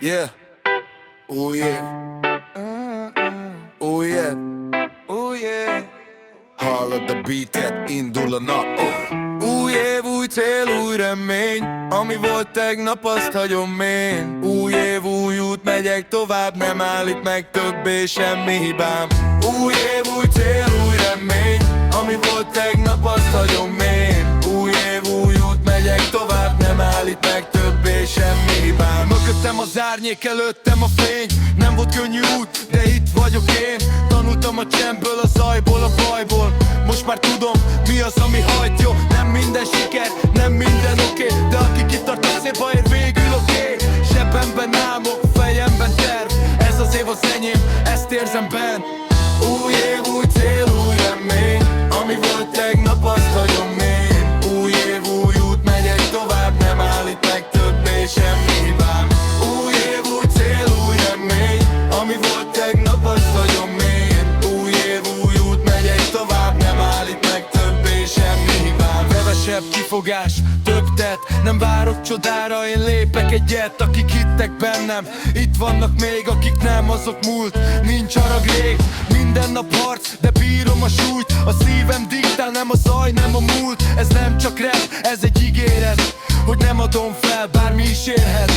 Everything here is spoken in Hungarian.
Yeah. Oh yeah. Oh yeah. Oh yeah. Hallod a beatet, indul a nap. Új év, új cél, új remény. Ami volt tegnap, azt hagyom én. Új év, új út, megyek tovább. Nem állít meg többé semmi hibám. Új év, új cél, új remény. Ami volt tegnap, azt hagyom én. Új év, új út, megyek tovább. Nem állít meg többé semmi hibám. Mögöttem az árnyék, előttem a fény. Nem volt könnyű út, de itt vagyok én. Tanultam a csendből, a zajból, a bajból. Most már tudom, mi az, ami hajt jó. Nem minden siker, nem minden oké, de aki kitart a szép, ha ér végül oké. Zsebemben álmok, fejemben terv. Ez az év az enyém, ezt érzem benn. Új év, új cél, új remény. Ami volt tegnap, azt hagyom én. Új év, új út, megyek tovább. Nem állít meg többé semmi hibám. Új év, új cél, új remény. Ami volt tegnap, azt hagyom én. Új év, új út, megyek tovább. Nem állít meg többé semmi hibám. Kevesebb kifogás, több tett. Nem várok csodára, én lépek egyet. Akik hittek bennem, itt vannak még. Akik nem, azok múlt, nincs harag rég. Minden nap harc, de bírom a súlyt. A szívem diktál, nem a zaj, nem a múlt. Ez nem csak rap, ez egy ígéret, hogy nem adom fel, bármi is érhet.